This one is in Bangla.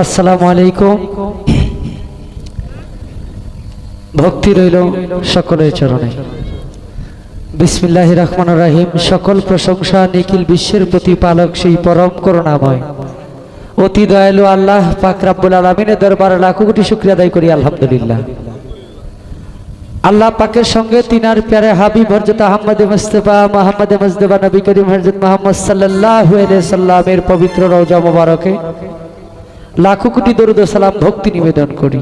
আসসালামু আলাইকুম। ভক্তি রইল সকলের চরণে। বিসমিল্লাহির রহমানির রহিম। সকল প্রশংসা নিখিল বিশ্বের প্রতিপালক সেই পরম করুণাময় অতি দয়ালু আল্লাহ পাক রব্বুল আলামিনের দরবারে লাখো কোটি শুকরিয়া আদায় করি আলহামদুলিল্লাহ। আল্লাহ পাকের সঙ্গে তিনার প্যারে হাবিব হযরত আহমদ মুস্তাফা মুহাম্মদ মুজতবা নবী করিম হযরত মুহাম্মদ সাল্লাল্লাহু আলাইহি সাল্লামের পবিত্র রওজা মোবারকে লাখো কোটি দরুদ ও সালাম ভক্তি নিবেদন করি।